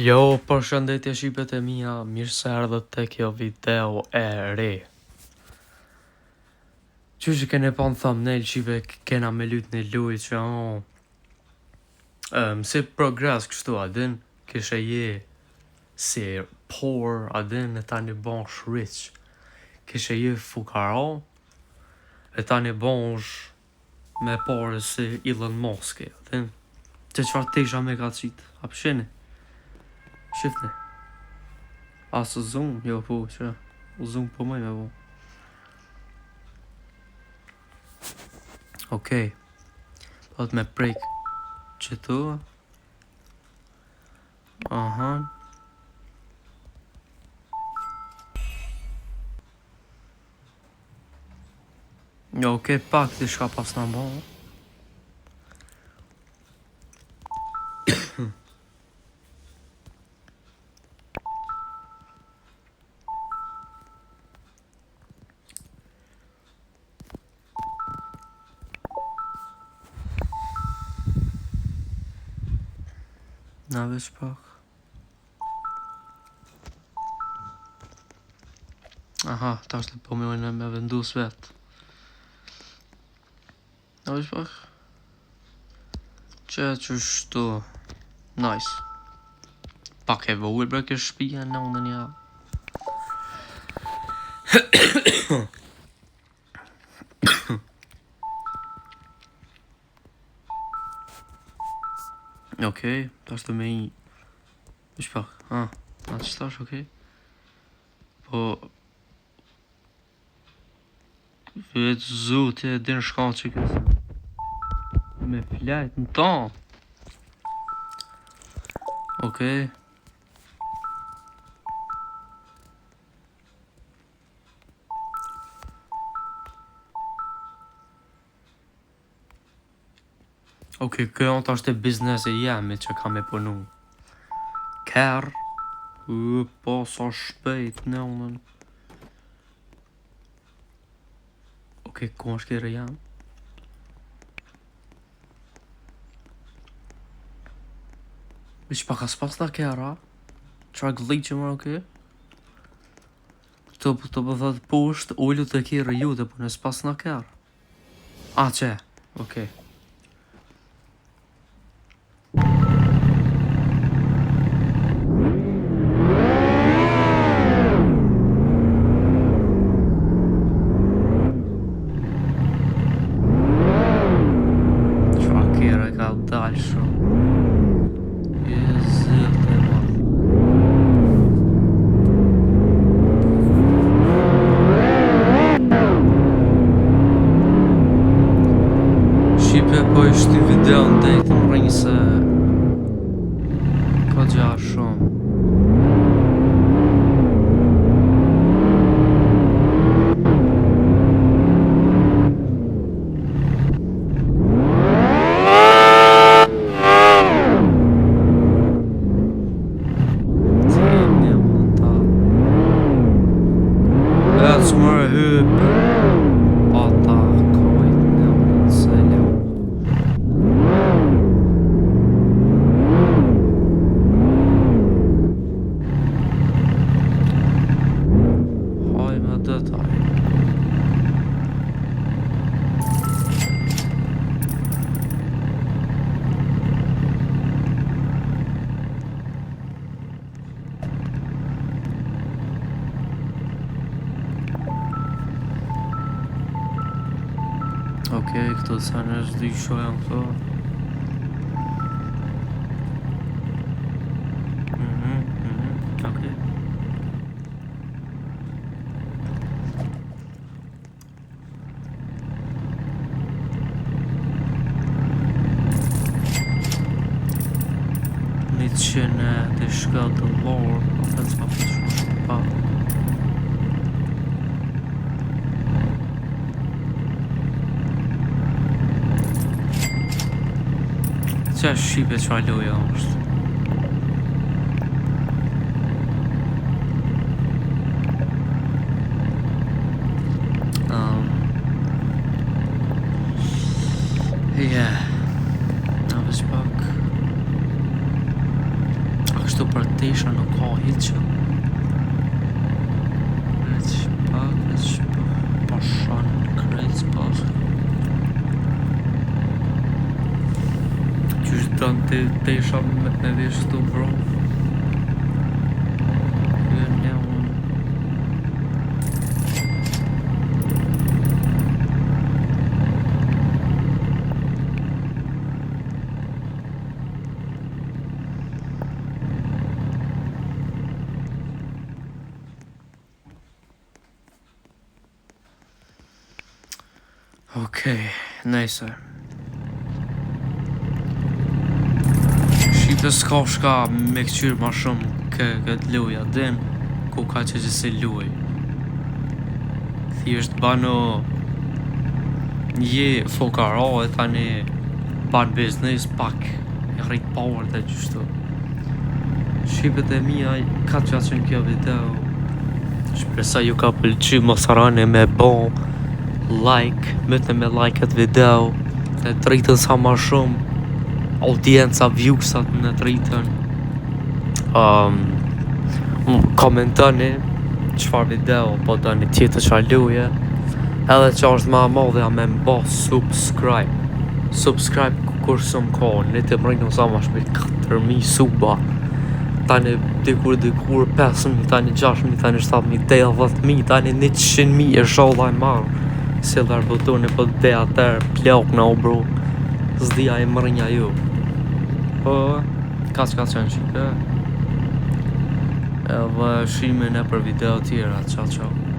Jo, përshëndetje shqipet e mia, mirë se erdhët te kjo video e re. Qysh e keni pa në thumbnail shqipe kena me lyt një luj që si progres kështu a din, kishe je si poor a din e tani bonsh rich. Kishe je fukara e tani bonsh me pare si Elon Musk a din. Që qfar tesha me ka qit, a pëshini? Shifni. Asë zoom, jo po, që zoom po mëj me bo. Okej. Do të me prek qëtu. Aha. Jo, okej, pak të shka pas në bo. Na veç pak. Aha, ta është po me vendus vet. Na veç pak. Që shtu. Nice. Pak e vogël bre kjo shtëpia në ndonjë ja. Okej, ta është me i... Veç pak, atë që tash, okej. Po... Vetë zutje, din shkallë që kësë. Me flajt në tonë. Okej. Okej, kjo është e biznes e jemi që kam e punu. Kërë. Po, sa shpejt në unën. Okej, ku është kërë jam? Vish pak as pas ta kërë, qa glitë që më okej? Të pëthët poshtë, ullu të kërë jute, po nësë pas në kërë. A, që? Okej. Дальше. Shqipe po ishte video në dejtë më rinjë se ka gja shumë. Smør høp Ata kajt në selja Haj me detaj Okej, këto të sa nështë dy shoja në këto Okej Një të qene të shka të lorë Ata të s'ma për shumë pa Qa shqipe qa loja është Ja Na veç pak A kështu për tesha nuk ka hiqë. Veç pa shanë krejt s'pas. Qysh dënë të tesha me vesh këtu bro. Okej, nejse. Shqipe s'ka shka me këqyrë ma shumë këtë luja, din ku ka që si luj. Thjesht bano je fokara e tani ban biznis pak e rrit power dhe gjyshtu. Shqipet e mija ka që qenë kjo video. Shpresa ju ka pëlqy mos harroni me bon like, mëtën me like atë video dhe të rritën sa ma shumë audienca, viewsat në të rritën. Komentoni qfar video po doni tjetër qfar luje, edhe që është ma modhe me mba subscribe kur së më ka në të mërejnë sa ma shpejt 4.000 suba, tani dikur 5.000, tani 6.000, tani 7.000, 10.000, tani 100.000 e sholla e marrë. Se dar botone po dhe atër plak në o bro. Zdia e mërënja ju. Po, ka që qenë Shqipe. Edhe shime në për video tjera. Ciao, ciao.